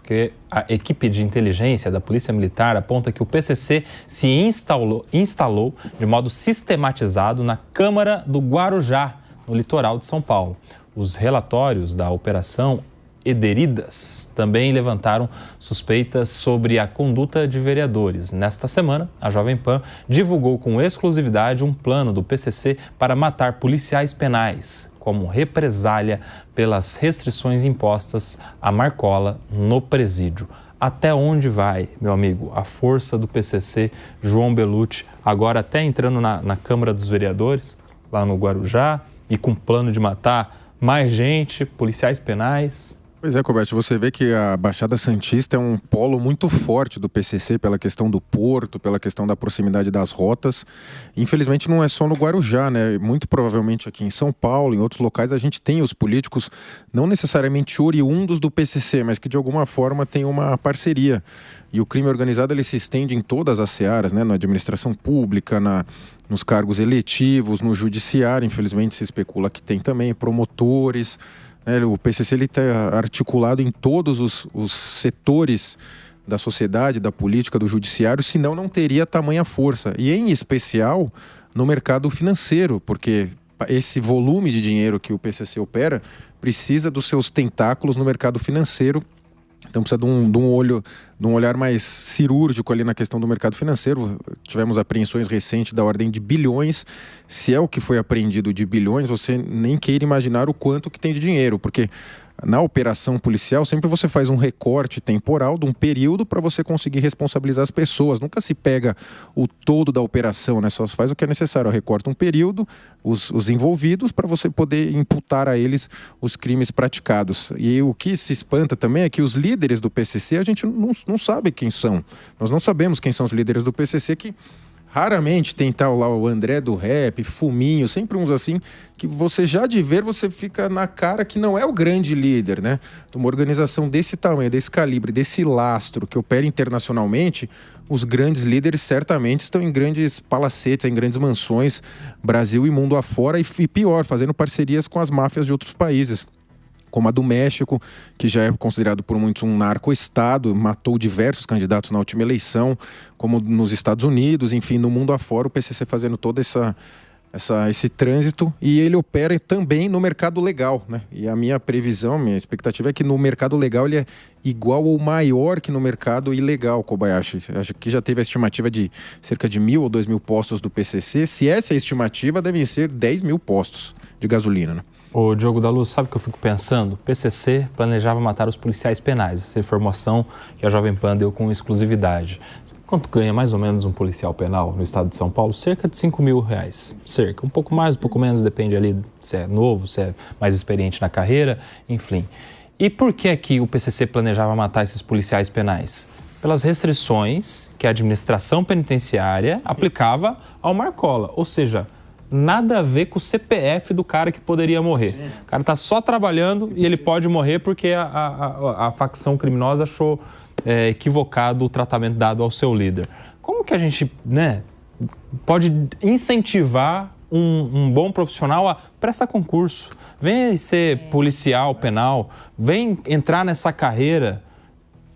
porque a equipe de inteligência da Polícia Militar aponta que o PCC se instalou de modo sistematizado na Câmara do Guarujá, no litoral de São Paulo. Os relatórios da Operação Ederidas também levantaram suspeitas sobre a conduta de vereadores. Nesta semana, a Jovem Pan divulgou com exclusividade um plano do PCC para matar policiais penais, como represália pelas restrições impostas a Marcola no presídio. Até onde vai, meu amigo, a força do PCC, João Belutti, agora até entrando na Câmara dos Vereadores, lá no Guarujá, e com plano de matar mais gente, policiais penais? Pois é, Colbert, você vê que a Baixada Santista é um polo muito forte do PCC pela questão do porto, pela questão da proximidade das rotas. Infelizmente não é só no Guarujá, né? Muito provavelmente aqui em São Paulo, em outros locais, a gente tem os políticos não necessariamente oriundos do PCC, mas que de alguma forma tem uma parceria. E o crime organizado ele se estende em todas as searas, né? Na administração pública, nos cargos eletivos, no judiciário, infelizmente se especula que tem também promotores. O PCC está articulado em todos os setores da sociedade, da política, do judiciário, senão não teria tamanha força. E em especial no mercado financeiro, porque esse volume de dinheiro que o PCC opera precisa dos seus tentáculos no mercado financeiro. Então precisa de um olhar mais cirúrgico ali na questão do mercado financeiro. Tivemos apreensões recentes da ordem de bilhões. Se é o que foi apreendido de bilhões, você nem queira imaginar o quanto que tem de dinheiro, porque na operação policial sempre você faz um recorte temporal de um período para você conseguir responsabilizar as pessoas. Nunca se pega o todo da operação, né? Só se faz o que é necessário. Recorta um período, os envolvidos, para você poder imputar a eles os crimes praticados. E o que se espanta também é que os líderes do PCC, a gente não sabe quem são. Nós não sabemos quem são os líderes do PCC, que raramente tem tal lá o André do Rap, Fuminho, sempre uns assim, que você já de ver, você fica na cara que não é o grande líder, né? De uma organização desse tamanho, desse calibre, desse lastro que opera internacionalmente, os grandes líderes certamente estão em grandes palacetes, em grandes mansões, Brasil e mundo afora, e pior, fazendo parcerias com as máfias de outros países, como a do México, que já é considerado por muitos um narco-estado, matou diversos candidatos na última eleição, como nos Estados Unidos, enfim, no mundo afora, o PCC fazendo todo esse trânsito, e ele opera também no mercado legal, né? E a minha previsão, minha expectativa é que no mercado legal ele é igual ou maior que no mercado ilegal, Kobayashi. Acho que já teve a estimativa de cerca de 1.000 ou 2.000 postos do PCC. Se essa é a estimativa, devem ser 10.000 postos de gasolina, né? Ô Diogo da Luz, sabe o que eu fico pensando? O PCC planejava matar os policiais penais, essa informação que a Jovem Pan deu com exclusividade. Sabe quanto ganha mais ou menos um policial penal no estado de São Paulo? Cerca de R$5.000. Cerca, um pouco mais, um pouco menos, depende ali se é novo, se é mais experiente na carreira, enfim. E por que que o PCC planejava matar esses policiais penais? Pelas restrições que a administração penitenciária aplicava ao Marcola, ou seja, nada a ver com o CPF do cara que poderia morrer. O cara está só trabalhando e ele pode morrer porque a facção criminosa achou equivocado o tratamento dado ao seu líder. Como que a gente, né, pode incentivar um bom profissional a prestar concurso? Vem ser policial penal, vem entrar nessa carreira.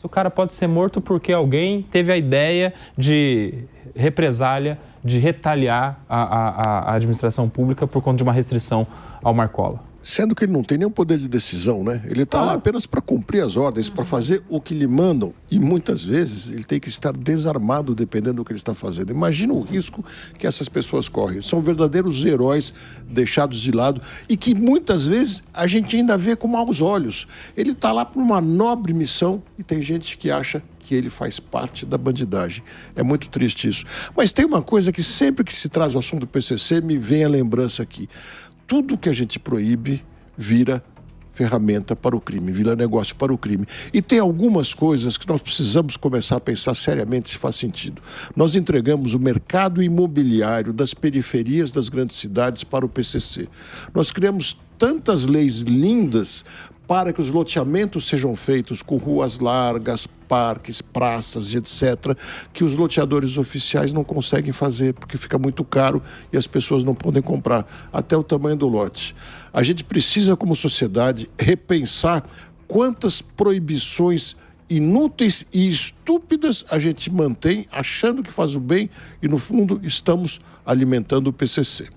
O cara pode ser morto porque alguém teve a ideia de represália, de retaliar a administração pública por conta de uma restrição ao Marcola. Sendo que ele não tem nenhum poder de decisão, né? Ele está lá apenas para cumprir as ordens, para fazer o que lhe mandam. E muitas vezes ele tem que estar desarmado dependendo do que ele está fazendo. Imagina o risco que essas pessoas correm. São verdadeiros heróis deixados de lado e que muitas vezes a gente ainda vê com maus olhos. Ele está lá por uma nobre missão e tem gente que acha que ele faz parte da bandidagem. É muito triste isso. Mas tem uma coisa que sempre que se traz o assunto do PCC me vem a lembrança aqui. Tudo que a gente proíbe vira ferramenta para o crime, vira negócio para o crime. E tem algumas coisas que nós precisamos começar a pensar seriamente se faz sentido. Nós entregamos o mercado imobiliário das periferias das grandes cidades para o PCC. Nós criamos tantas leis lindas para que os loteamentos sejam feitos com ruas largas, parques, praças e etc., que os loteadores oficiais não conseguem fazer, porque fica muito caro e as pessoas não podem comprar, até o tamanho do lote. A gente precisa, como sociedade, repensar quantas proibições inúteis e estúpidas a gente mantém achando que faz o bem e, no fundo, estamos alimentando o PCC.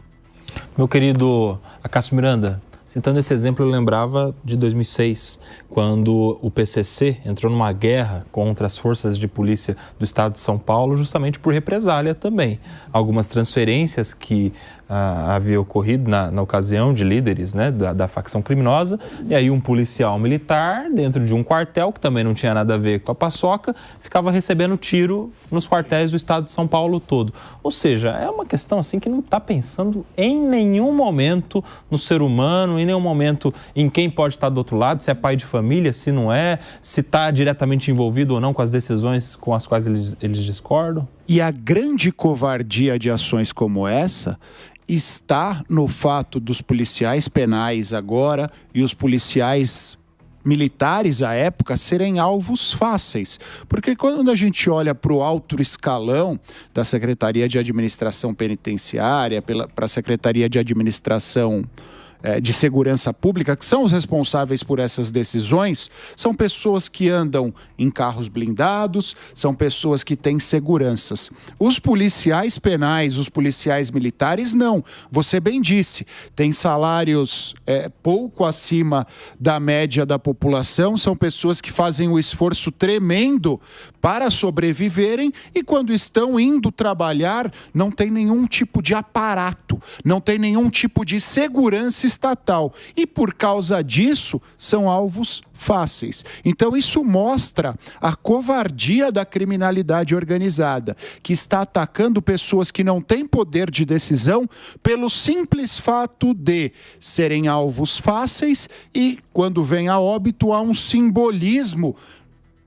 Meu querido Acácio Miranda, citando esse exemplo, eu lembrava de 2006, quando o PCC entrou numa guerra contra as forças de polícia do estado de São Paulo, justamente por represália também. Algumas transferências que havia ocorrido na ocasião de líderes, né, da facção criminosa, e aí um policial militar dentro de um quartel, que também não tinha nada a ver com a paçoca, ficava recebendo tiro nos quartéis do estado de São Paulo todo. Ou seja, é uma questão assim que não está pensando em nenhum momento no ser humano, em nenhum momento em quem pode estar do outro lado, se é pai de família, se não é, se está diretamente envolvido ou não com as decisões com as quais eles discordam. E a grande covardia de ações como essa está no fato dos policiais penais agora e os policiais militares à época serem alvos fáceis. Porque quando a gente olha para o alto escalão da Secretaria de Administração Penitenciária, para a Secretaria de Administração de Segurança Pública, que são os responsáveis por essas decisões, são pessoas que andam em carros blindados, são pessoas que têm seguranças. Os policiais penais, os policiais militares, não. Você bem disse, têm salários pouco acima da média da população, são pessoas que fazem um esforço tremendo para sobreviverem e quando estão indo trabalhar, não tem nenhum tipo de aparato, não tem nenhum tipo de segurança estatal e por causa disso são alvos fáceis. Então isso mostra a covardia da criminalidade organizada, que está atacando pessoas que não têm poder de decisão pelo simples fato de serem alvos fáceis e quando vem a óbito há um simbolismo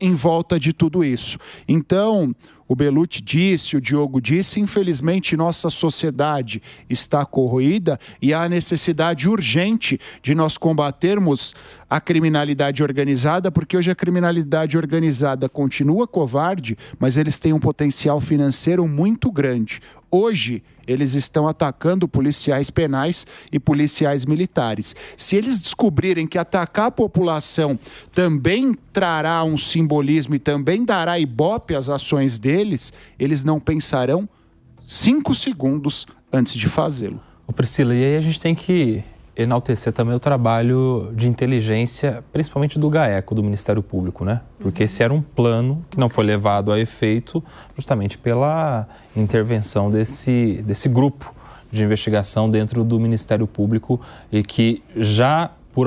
em volta de tudo isso. Então, o Bellucci disse, o Diogo disse, infelizmente nossa sociedade está corroída e há necessidade urgente de nós combatermos a criminalidade organizada, porque hoje a criminalidade organizada continua covarde, mas eles têm um potencial financeiro muito grande. Hoje, eles estão atacando policiais penais e policiais militares. Se eles descobrirem que atacar a população também trará um simbolismo e também dará ibope às ações deles, eles não pensarão 5 segundos antes de fazê-lo. Priscila, e aí a gente tem que enaltecer também o trabalho de inteligência, principalmente do GAECO, do Ministério Público, né? Porque esse era um plano que não foi levado a efeito justamente pela intervenção desse grupo de investigação dentro do Ministério Público e que já por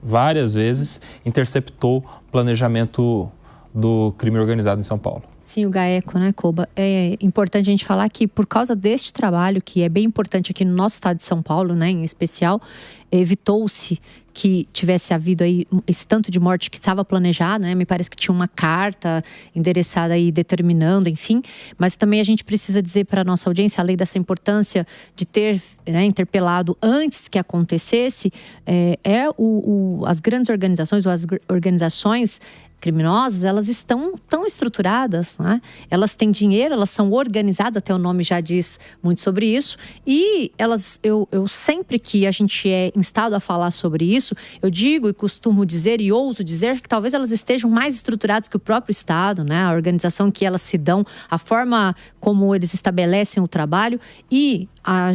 várias vezes, interceptou o planejamento do crime organizado em São Paulo. Sim, o GAECO, né, Koba? É importante a gente falar que por causa deste trabalho, que é bem importante aqui no nosso estado de São Paulo, né, em especial, evitou-se que tivesse havido aí esse tanto de morte que estava planejado, né? Me parece que tinha uma carta endereçada aí determinando, enfim. Mas também a gente precisa dizer para a nossa audiência, além dessa importância de ter, né, interpelado antes que acontecesse, as grandes organizações ou as organizações criminosas, elas estão tão estruturadas, né? Elas têm dinheiro, elas são organizadas, até o nome já diz muito sobre isso, e elas, eu sempre que a gente é instado a falar sobre isso, eu digo e costumo dizer e ouso dizer que talvez elas estejam mais estruturadas que o próprio Estado, né? A organização que elas se dão, a forma como eles estabelecem o trabalho e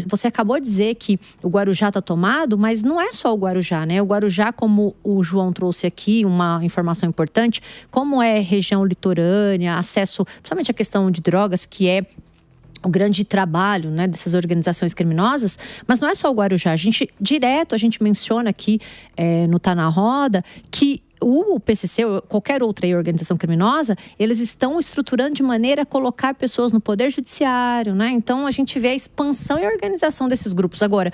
você acabou de dizer que o Guarujá está tomado, mas não é só o Guarujá, né? O Guarujá, como o João trouxe aqui, uma informação importante, como é região litorânea, acesso, principalmente a questão de drogas, que é o grande trabalho, né, dessas organizações criminosas, mas não é só o Guarujá. A gente menciona aqui no Tá na Roda que o PCC, ou qualquer outra organização criminosa, eles estão estruturando de maneira a colocar pessoas no poder judiciário, né? Então, a gente vê a expansão e a organização desses grupos. Agora,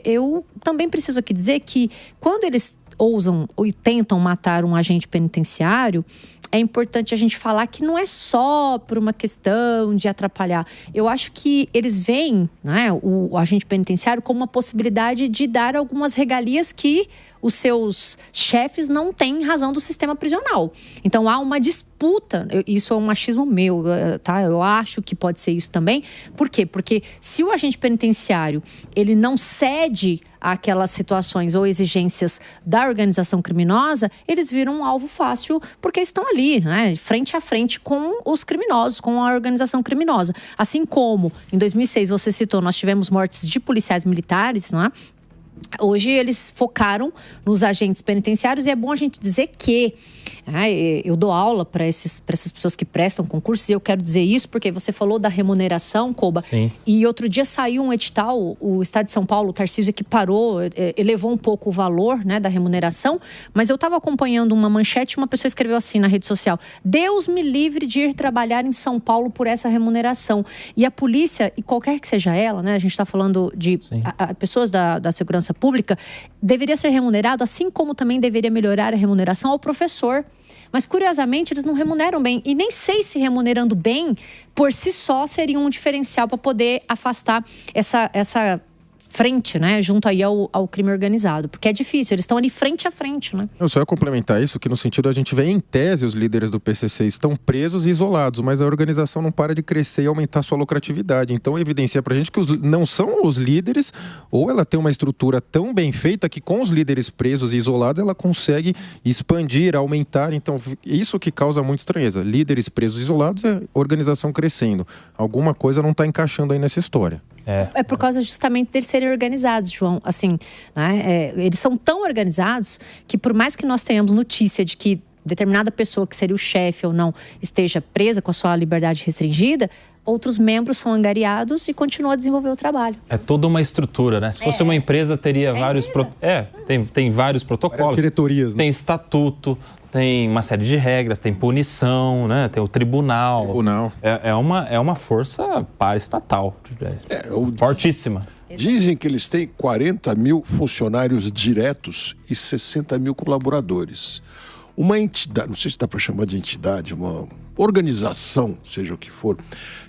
eu também preciso aqui dizer que quando eles ousam e tentam matar um agente penitenciário, é importante a gente falar que não é só por uma questão de atrapalhar. Eu acho que eles veem, né, o agente penitenciário como uma possibilidade de dar algumas regalias que os seus chefes não têm em razão do sistema prisional. Então, há uma disputa. Isso é um machismo meu, tá? Eu acho que pode ser isso também. Por quê? Porque se o agente penitenciário ele não cede àquelas situações ou exigências da organização criminosa, eles viram um alvo fácil porque estão ali, né, frente a frente com os criminosos, com a organização criminosa. Assim como em 2006 você citou, nós tivemos mortes de policiais militares, não é? Hoje eles focaram nos agentes penitenciários e é bom a gente dizer que eu dou aula para essas pessoas que prestam concursos e eu quero dizer isso porque você falou da remuneração, Koba. Sim. E outro dia saiu um edital, o Estado de São Paulo, o Tarcísio equiparou, elevou um pouco o valor, né, da remuneração, mas eu estava acompanhando uma manchete e uma pessoa escreveu assim na rede social: Deus me livre de ir trabalhar em São Paulo por essa remuneração. E a polícia, e qualquer que seja ela, né, a gente está falando de pessoas da segurança pública, deveria ser remunerado, assim como também deveria melhorar a remuneração ao professor. Mas, curiosamente, eles não remuneram bem. E nem sei se remunerando bem, por si só, seria um diferencial para poder afastar essa frente, né, junto aí ao crime organizado. Porque é difícil, eles estão ali frente a frente, né? Eu só ia complementar isso, que no sentido a gente vê em tese os líderes do PCC estão presos e isolados, mas a organização não para de crescer e aumentar sua lucratividade. Então evidencia pra gente que não são os líderes, ou ela tem uma estrutura tão bem feita que com os líderes presos e isolados ela consegue expandir, aumentar. Então isso que causa muita estranheza. Líderes presos e isolados é organização crescendo. Alguma coisa não está encaixando aí nessa história. É por causa justamente deles serem organizados, João. Assim, né? Eles são tão organizados que por mais que nós tenhamos notícia de que determinada pessoa que seria o chefe ou não esteja presa com a sua liberdade restringida, outros membros são angariados e continuam a desenvolver o trabalho. É toda uma estrutura, né? Se fosse uma empresa, teria vários... Tem vários protocolos. Várias diretorias, né? Tem estatuto, tem uma série de regras, tem punição, né? Tem o tribunal. É uma força paraestatal. Fortíssima. Dizem que eles têm 40 mil funcionários diretos e 60 mil colaboradores. Uma entidade, não sei se dá para chamar de entidade, uma organização, seja o que for,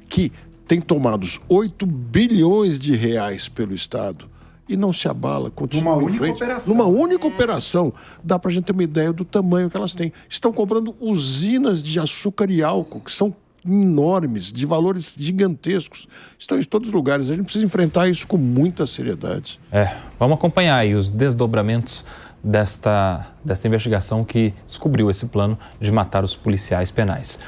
que tem tomados 8 bilhões de reais pelo Estado e não se abala, continua em frente. Numa única operação. Dá pra gente ter uma ideia do tamanho que elas têm. Estão comprando usinas de açúcar e álcool, que são enormes, de valores gigantescos. Estão em todos os lugares. A gente precisa enfrentar isso com muita seriedade. Vamos acompanhar aí os desdobramentos desta investigação que descobriu esse plano de matar os policiais penais.